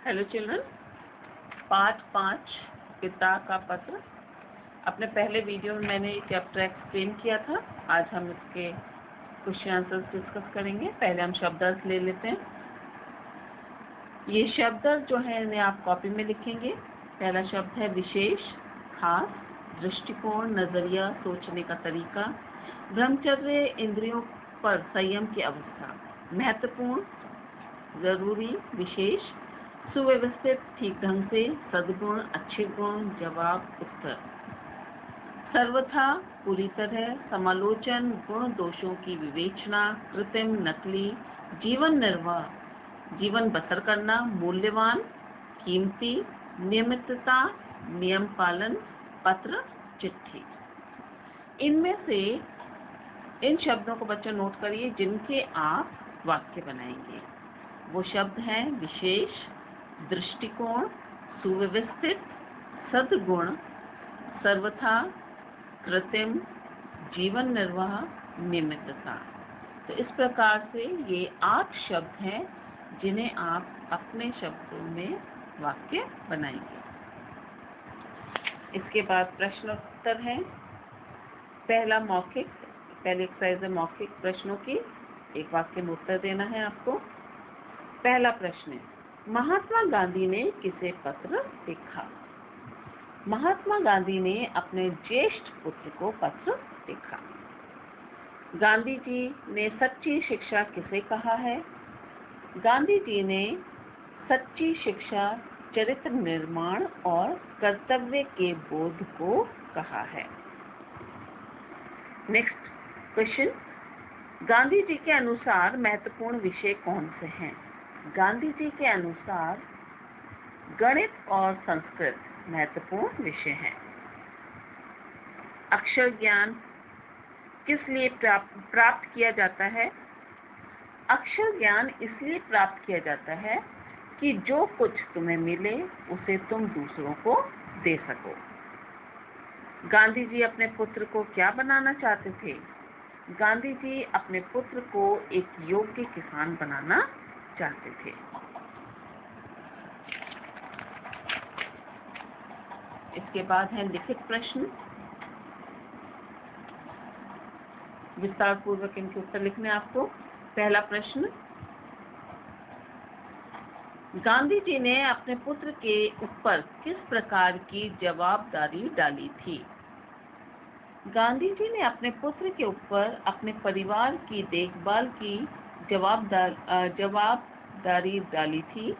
Hello children, part 5 पिता का पत्र। अपने पहले वीडियो में मैंने चैप्टर एक्सप्लेन किया था। आज हम इसके क्वेश्चन आंसर्स डिस्कस करेंगे। पहले हम शब्दार्थ ले लेते हैं। ये शब्दार्थ जो है इन्हें आप कॉपी में लिखेंगे। पहला शब्द है विशेष, खास, दृष्टिकोण, नजरिया, सोचने का तरीका, ब्रह्मचर्य, इंद्रियों पर संयम की अवस्था, महत्वपूर्ण, जरूरी, विशेष, सुव्यवस्थित, ठीक ढंग से, सद्गुण, अच्छे गुण, जवाब, उत्तर, सर्वथा, पूरी तरह, समालोचन, गुण दोषों की विवेचना, कृत्रिम, नकली, जीवन निर्वाह, जीवन बसर करना, मूल्यवान, कीमती, नियमितता, नियम पालन, पत्र, चिट्ठी। इनमें से इन शब्दों को बच्चों नोट करिए जिनके आप वाक्य बनाएंगे। वो शब्द हैं विशेष, दृष्टिकोण, सुव्यवस्थित, सद्गुण, सर्वथा, कृत्रिम, जीवन निर्वाह, नियमितता। तो इस प्रकार से ये 8 शब्द हैं जिन्हें आप अपने शब्दों में वाक्य बनाएंगे। इसके बाद प्रश्नोत्तर है। पहला मौखिक, पहले एक्सरसाइज है मौखिक प्रश्नों की। एक वाक्य में उत्तर देना है आपको। पहला प्रश्न है, महात्मा गांधी ने किसे पत्र लिखा? महात्मा गांधी ने अपने ज्येष्ठ पुत्र को पत्र लिखा। गांधी जी ने सच्ची शिक्षा किसे कहा है? गांधी जी ने सच्ची शिक्षा चरित्र निर्माण और कर्तव्य के बोध को कहा है। नेक्स्ट क्वेश्चन, गांधी जी के अनुसार महत्वपूर्ण विषय कौन से हैं? गांधी जी के अनुसार गणित और संस्कृत महत्वपूर्ण विषय हैं। अक्षर ज्ञान किस लिए प्राप्त किया जाता है? अक्षर ज्ञान इसलिए प्राप्त किया जाता है कि जो कुछ तुम्हें मिले उसे तुम दूसरों को दे सको। गांधी जी अपने पुत्र को क्या बनाना चाहते थे? गांधी जी अपने पुत्र को एक योग्य किसान बनाना चाहते थे। इसके बाद है लिखित प्रश्न। विस्तार पूर्वक इनके उत्तर लिखने आपको। पहला प्रश्न, गांधी जी ने अपने पुत्र के ऊपर किस प्रकार की जवाबदारी डाली थी? गांधी जी ने अपने पुत्र के ऊपर अपने परिवार की देखभाल की जवाबदारी डाली थी,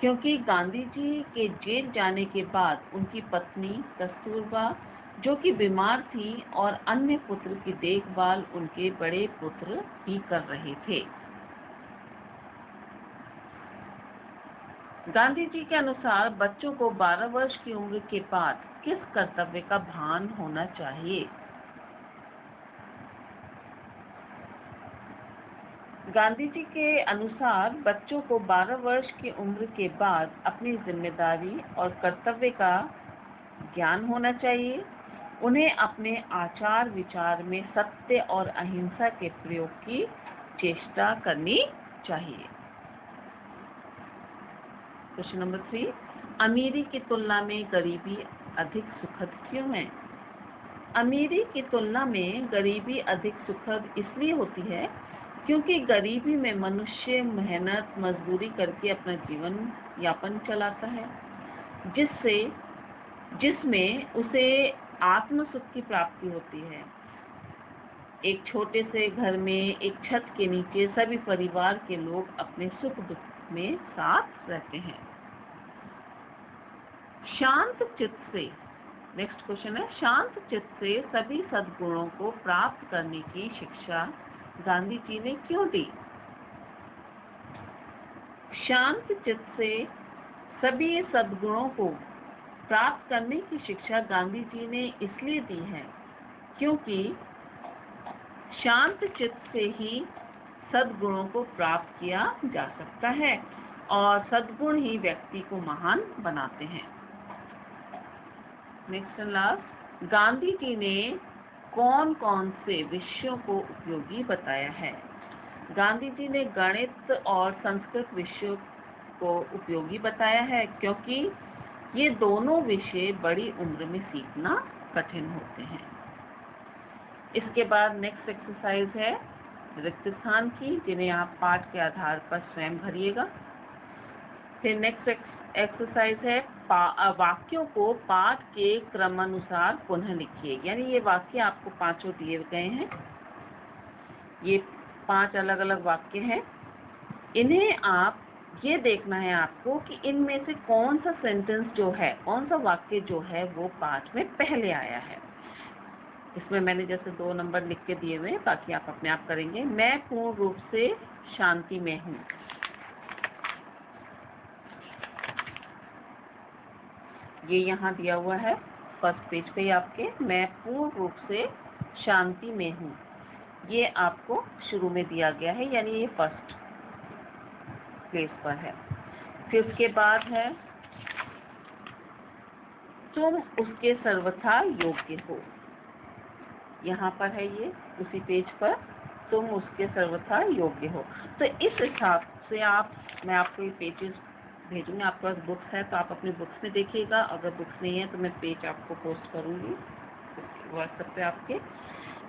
क्योंकि गांधी जी के जेल जाने के बाद उनकी पत्नी कस्तूरबा, जो कि बीमार थी, और अन्य पुत्र की देखभाल उनके बड़े पुत्र ही कर रहे थे। गांधी जी के अनुसार बच्चों को 12 वर्ष की उम्र के बाद किस कर्तव्य का भान होना चाहिए? गांधी जी के अनुसार बच्चों को 12 वर्ष की उम्र के बाद अपनी जिम्मेदारी और कर्तव्य का ज्ञान होना चाहिए। उन्हें अपने आचार विचार में सत्य और अहिंसा के प्रयोग की चेष्टा करनी चाहिए। क्वेश्चन नंबर 3, अमीरी की तुलना में गरीबी अधिक सुखद क्यों है? अमीरी की तुलना में गरीबी अधिक सुखद इसलिए होती है क्योंकि गरीबी में मनुष्य मेहनत मजदूरी करके अपना जीवन यापन चलाता है, जिसमें उसे आत्म सुख की प्राप्ति होती है। एक छोटे से घर में एक छत के नीचे सभी परिवार के लोग अपने सुख दुख में साथ रहते हैं। शांत चित्त से, नेक्स्ट क्वेश्चन है, शांत चित्त से सभी सद्गुणों को प्राप्त करने की शिक्षा गांधी जी ने क्यों दी? शांत चित्त से सभी सद्गुणों को प्राप्त करने की शिक्षा गांधी जी ने इसलिए दी है क्योंकि शांत चित्त से ही सद्गुणों को प्राप्त किया जा सकता है और सद्गुण ही व्यक्ति को महान बनाते हैं। Next and last, Gandhi ji ने कौन कौन से विषयों को उपयोगी बताया है? गांधी जी ने गणित और संस्कृत विषयों आपको उपयोगी बताया है, क्योंकि ये दोनों विषय बड़ी उम्र में सीखना कठिन होते हैं। इसके बाद नेक्स्ट एक्सरसाइज है रिक्त स्थान की, जिन्हें आप पाठ के आधार पर स्वयं भरिएगा। फिर नेक्स्ट एक्सरसाइज है वाक्यों को पाठ के क्रमानुसार पुनः लिखिए। यानी ये वाक्य आपको पांचों दिए गए हैं, ये 5 अलग अलग वाक्य हैं। इन्हें आप ये देखना है आपको कि इनमें से कौन सा सेंटेंस जो है, कौन सा वाक्य जो है वो पाठ में पहले आया है। इसमें मैंने जैसे 2 नंबर लिख के दिए हुए हैं, बाकी आप अपने आप करेंगे। मैं पूर्ण रूप से शांति में हूँ। ये यहाँ दिया हुआ है फर्स्ट पेज पे आपके, मैं पूर्ण रूप से शांति में हूँ। ये आपको शुरू में दिया गया है, यानी ये फर्स्ट प्लेस पर है। फिर उसके बाद है तुम उसके सर्वथा योग्य हो। यहाँ पर है ये उसी पेज पर, तुम उसके सर्वथा योग्य हो। तो इस हिसाब से मैं आपको ये पेजेस भेजूंगी। आपके पास बुक्स है तो आप अपनी बुक्स में देखिएगा, अगर बुक्स नहीं है तो मैं पेज आपको पोस्ट करूँगी व्हाट्सएप पे आपके।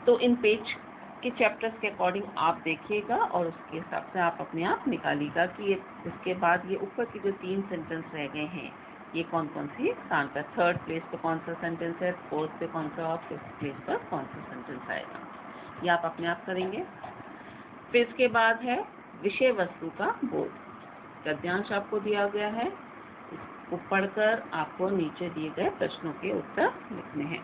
तो इन पेज के चैप्टर्स के अकॉर्डिंग आप देखिएगा और उसके हिसाब से आप अपने आप निकालिएगा कि इसके बाद ये ऊपर की जो 3 सेंटेंस रह गए हैं ये कौन कौन सी स्थान पर, 3rd प्लेस पे कौन सा सेंटेंस है, 4th पे कौन सा और 5th प्लेस पर कौन सा सेंटेंस आएगा, ये आप अपने आप करेंगे। फिर इसके बाद है विषय वस्तु का बोध। गद्यांश आपको दिया गया है, इसको पढ़कर आपको नीचे दिए गए प्रश्नों के उत्तर लिखने हैं।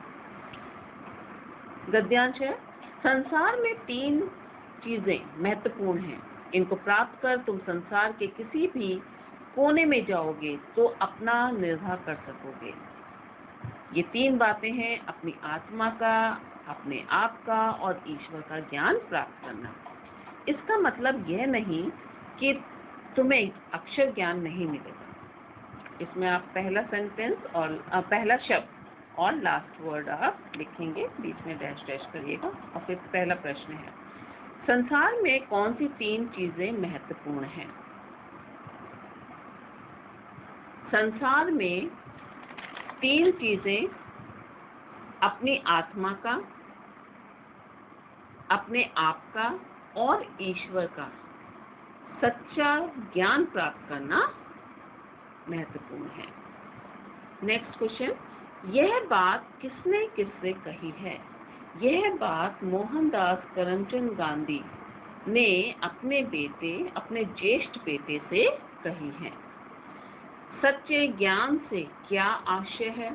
गद्यांश है, संसार में 3 चीजें महत्वपूर्ण हैं। इनको प्राप्त कर तुम संसार के किसी भी कोने में जाओगे तो अपना निर्वाह कर सकोगे। ये 3 बातें हैं, अपनी आत्मा का, अपने आप का और ईश्वर का ज्ञान प्राप्त करना। इसका मतलब यह नहीं कि तुम्हें अक्षर ज्ञान नहीं मिलेगा। इसमें आप पहला सेंटेंस और पहला शब्द और लास्ट वर्ड आप लिखेंगे, बीच में डैश डैश करिएगा। और फिर पहला प्रश्न है, संसार में कौन सी 3 चीजें महत्वपूर्ण हैं? संसार में 3 चीजें अपनी आत्मा का, अपने आप का और ईश्वर का सच्चा ज्ञान प्राप्त करना महत्वपूर्ण है। नेक्स्ट क्वेश्चन, यह बात किसने किससे कही है? यह बात मोहनदास करमचंद गांधी ने अपने ज्येष्ठ बेटे से कही है। सच्चे ज्ञान से क्या आशय है?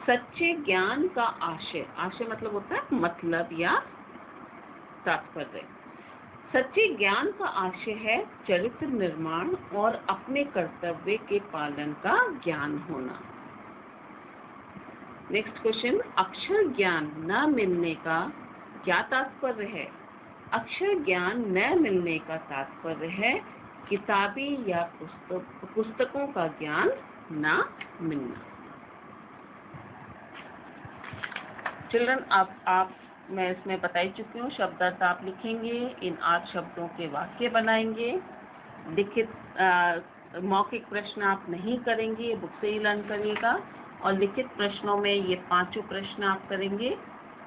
सच्चे ज्ञान का आशय मतलब होता है मतलब या तात्पर्य। सच्चे ज्ञान का आशय है चरित्र निर्माण और अपने कर्तव्य के पालन का ज्ञान होना। नेक्स्ट क्वेश्चन, अक्षर ज्ञान न मिलने का क्या तात्पर्य है? अक्षर ज्ञान न मिलने का तात्पर्य है किताबी या पुस्तकों का ज्ञान ना मिलना। चिल्ड्रन, अब मैं इसमें बता ही चुकी हूँ, शब्दार्थ आप लिखेंगे, इन 8 शब्दों के वाक्य बनाएंगे। लिखित मौखिक प्रश्न आप नहीं करेंगे, बुक से ही लर्न करिएगा। और लिखित प्रश्नों में ये 5 प्रश्न आप करेंगे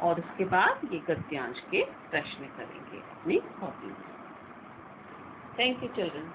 और उसके बाद ये गद्यांश के प्रश्न करेंगे अपनी कॉपी में। Thank you children.